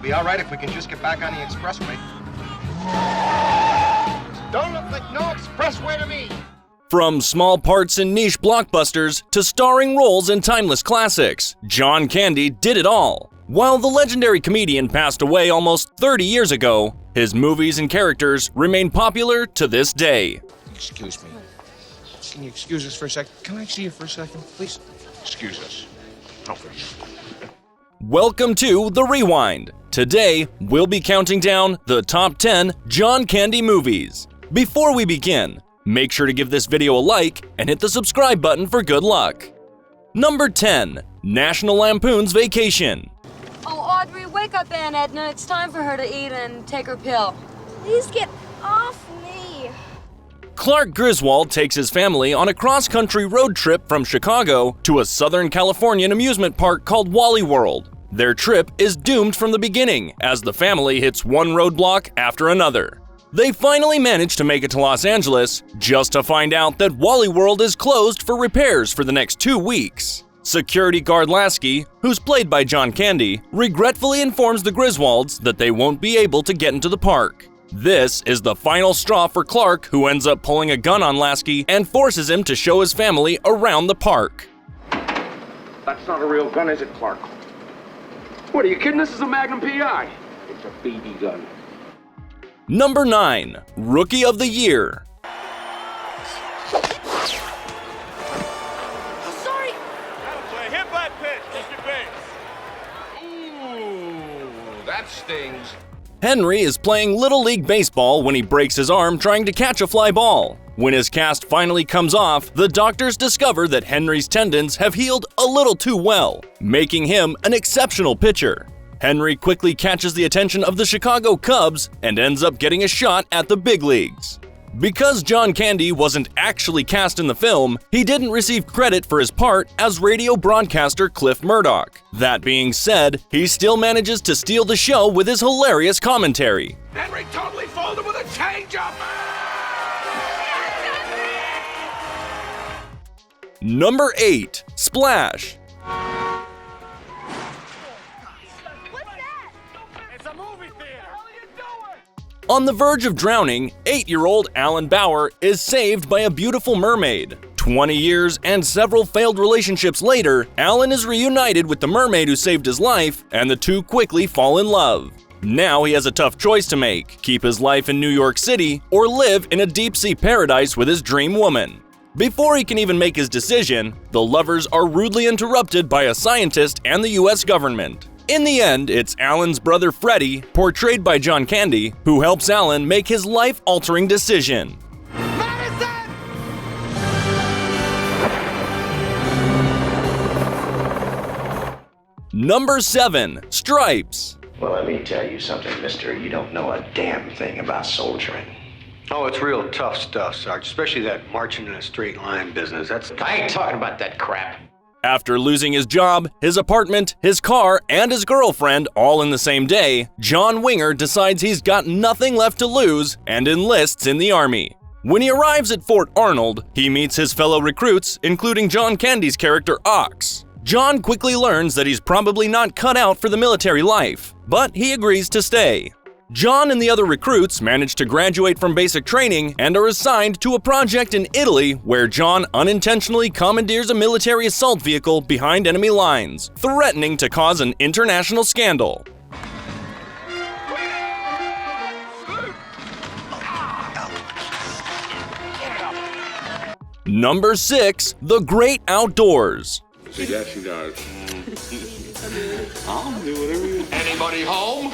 We'll be all right if we can just get back on the expressway. Don't look like no expressway to me. From small parts in niche blockbusters to starring roles in timeless classics, John Candy did it all. While the legendary comedian passed away almost 30 years ago, his movies and characters remain popular to this day. Excuse me. Can you excuse us for a second? Can I see you for a second, please? Excuse us. Oh, please. Welcome to The Rewind. Today, we'll be counting down the top 10 John Candy movies. Before we begin, make sure to give this video a like and hit the subscribe button for good luck. Number 10. National Lampoon's Vacation. Oh, Audrey, wake up Aunt Edna. It's time for her to eat and take her pill. Please get off me. Clark Griswold takes his family on a cross-country road trip from Chicago to a Southern Californian amusement park called Wally World. Their trip is doomed from the beginning as the family hits one roadblock after another. They finally manage to make it to Los Angeles, just to find out that Wally World is closed for repairs for the next 2 weeks. Security guard Lasky, who's played by John Candy, regretfully informs the Griswolds that they won't be able to get into the park. This is the final straw for Clark, who ends up pulling a gun on Lasky and forces him to show his family around the park. That's not a real gun, is it, Clark? What, are you kidding? This is a Magnum PI. It's a BB gun. Number 9. Rookie of the Year. Oh, sorry. That'll play. Hit that pitch. Take your base. Ooh, that stings. Henry is playing Little League Baseball when he breaks his arm trying to catch a fly ball. When his cast finally comes off, the doctors discover that Henry's tendons have healed a little too well, making him an exceptional pitcher. Henry quickly catches the attention of the Chicago Cubs and ends up getting a shot at the big leagues. Because John Candy wasn't actually cast in the film, he didn't receive credit for his part as radio broadcaster Cliff Murdoch. That being said, he still manages to steal the show with his hilarious commentary. Henry totally folded with a changeup. Number 8. Splash. On the verge of drowning, 8-year-old Alan Bauer is saved by a beautiful mermaid. 20 years and several failed relationships later, Alan is reunited with the mermaid who saved his life, and the two quickly fall in love. Now he has a tough choice to make: keep his life in New York City or live in a deep-sea paradise with his dream woman. Before he can even make his decision, the lovers are rudely interrupted by a scientist and the US government. In the end, it's Alan's brother Freddie, portrayed by John Candy, who helps Alan make his life-altering decision. Medicine! Number 7. Stripes. Well, let me tell you something, mister. You don't know a damn thing about soldiering. Oh, it's real tough stuff, Sarge, especially that marching in a straight line business. I ain't talking about that crap. After losing his job, his apartment, his car, and his girlfriend all in the same day, John Winger decides he's got nothing left to lose and enlists in the Army. When he arrives at Fort Arnold, he meets his fellow recruits, including John Candy's character Ox. John quickly learns that he's probably not cut out for the military life, but he agrees to stay. John and the other recruits manage to graduate from basic training and are assigned to a project in Italy where John unintentionally commandeers a military assault vehicle behind enemy lines, threatening to cause an international scandal. Number 6. The Great Outdoors. See, that she does. I'll do whatever you want. Anybody home?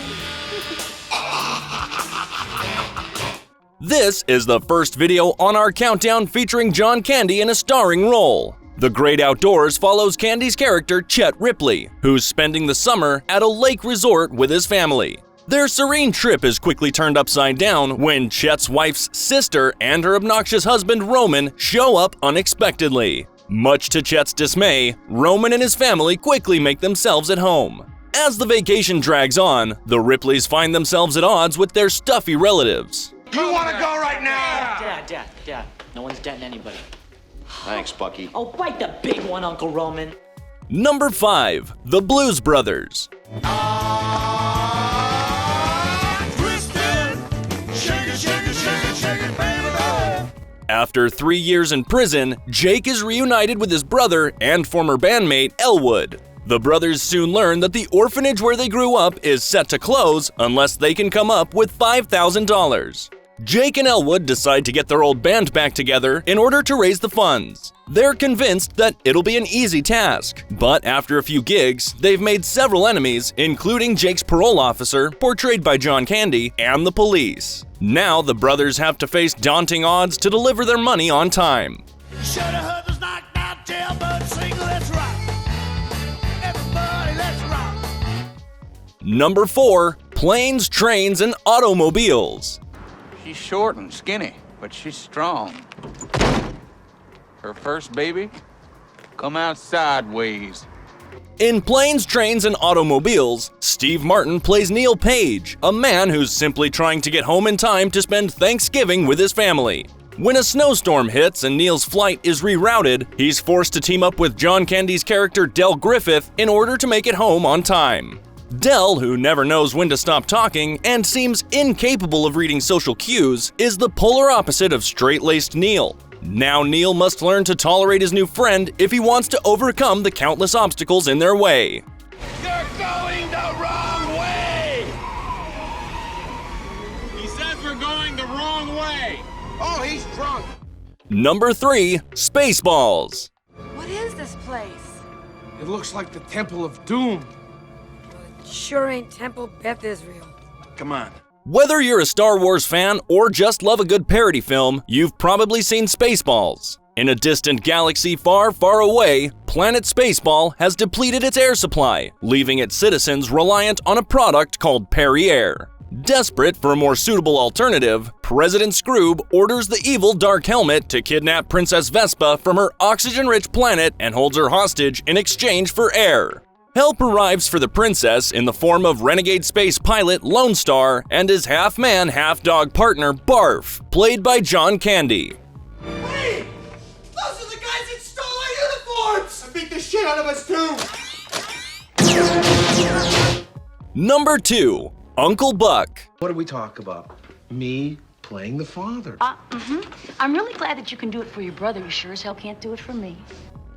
This is the first video on our countdown featuring John Candy in a starring role. The Great Outdoors follows Candy's character Chet Ripley, who's spending the summer at a lake resort with his family. Their serene trip is quickly turned upside down when Chet's wife's sister and her obnoxious husband Roman show up unexpectedly. Much to Chet's dismay, Roman and his family quickly make themselves at home. As the vacation drags on, the Ripleys find themselves at odds with their stuffy relatives. You want to go right now? Dad. No one's denting anybody. Thanks, Bucky. Oh, bite the big one, Uncle Roman. Number 5. The Blues Brothers. Ah! After 3 years in prison, Jake is reunited with his brother and former bandmate Elwood. The brothers soon learn that the orphanage where they grew up is set to close unless they can come up with $5,000. Jake and Elwood decide to get their old band back together in order to raise the funds. They're convinced that it'll be an easy task, but after a few gigs, they've made several enemies, including Jake's parole officer, portrayed by John Candy, and the police. Now the brothers have to face daunting odds to deliver their money on time. Number 4. Planes, Trains, and Automobiles. She's short and skinny, but she's strong. Her first baby come out sideways. In Planes, Trains, and Automobiles, Steve Martin plays Neil Page, a man who's simply trying to get home in time to spend Thanksgiving with his family. When a snowstorm hits and Neil's flight is rerouted, he's forced to team up with John Candy's character Del Griffith in order to make it home on time. Del, who never knows when to stop talking and seems incapable of reading social cues, is the polar opposite of straight-laced Neil. Now Neil must learn to tolerate his new friend if he wants to overcome the countless obstacles in their way. You're going the wrong way! He says we're going the wrong way! Oh, he's drunk! Number 3. Spaceballs. What is this place? It looks like the Temple of Doom. Sure ain't Temple Beth Israel. Come on. Whether you're a Star Wars fan or just love a good parody film, you've probably seen Spaceballs. In a distant galaxy far, far away, planet Spaceball has depleted its air supply, leaving its citizens reliant on a product called Perrier. Desperate for a more suitable alternative, President Scroob orders the evil Dark Helmet to kidnap Princess Vespa from her oxygen-rich planet and holds her hostage in exchange for air. Help arrives for the princess in the form of renegade space pilot Lone Star and his half-man, half-dog partner Barf, played by John Candy. Hey! Those are the guys that stole our uniforms! I beat the shit out of us too! Number 2. Uncle Buck. What did we talk about? Me playing the father. I'm really glad that you can do it for your brother. You sure as hell can't do it for me.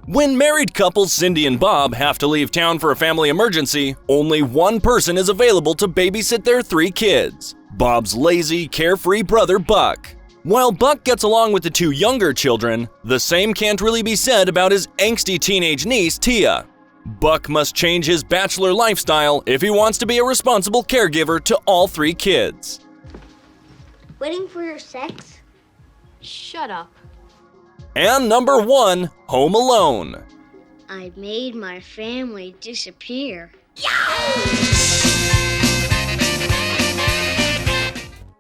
When married couples Cindy and Bob have to leave town for a family emergency, only one person is available to babysit their 3 kids: Bob's lazy, carefree brother Buck. While Buck gets along with the 2 younger children, the same can't really be said about his angsty teenage niece Tia. Buck must change his bachelor lifestyle if he wants to be a responsible caregiver to all 3 kids. Waiting for your sex? Shut up. And number 1, Home Alone. I made my family disappear.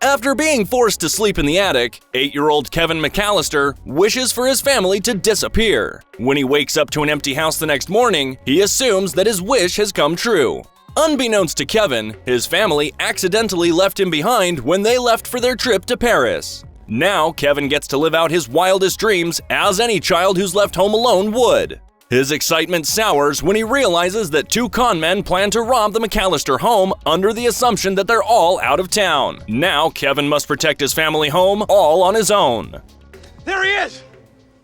After being forced to sleep in the attic, 8-year-old Kevin McAllister wishes for his family to disappear. When he wakes up to an empty house the next morning, he assumes that his wish has come true. Unbeknownst to Kevin, his family accidentally left him behind when they left for their trip to Paris. Now, Kevin gets to live out his wildest dreams as any child who's left home alone would. His excitement sours when he realizes that 2 con men plan to rob the McAllister home under the assumption that they're all out of town. Now, Kevin must protect his family home all on his own. There he is!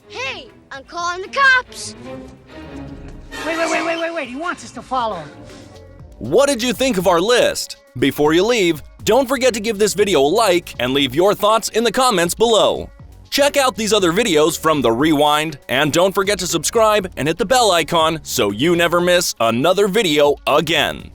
Hey, I'm calling the cops. Wait. He wants us to follow him. What did you think of our list? Before you leave, don't forget to give this video a like and leave your thoughts in the comments below. Check out these other videos from The Rewind, and don't forget to subscribe and hit the bell icon so you never miss another video again.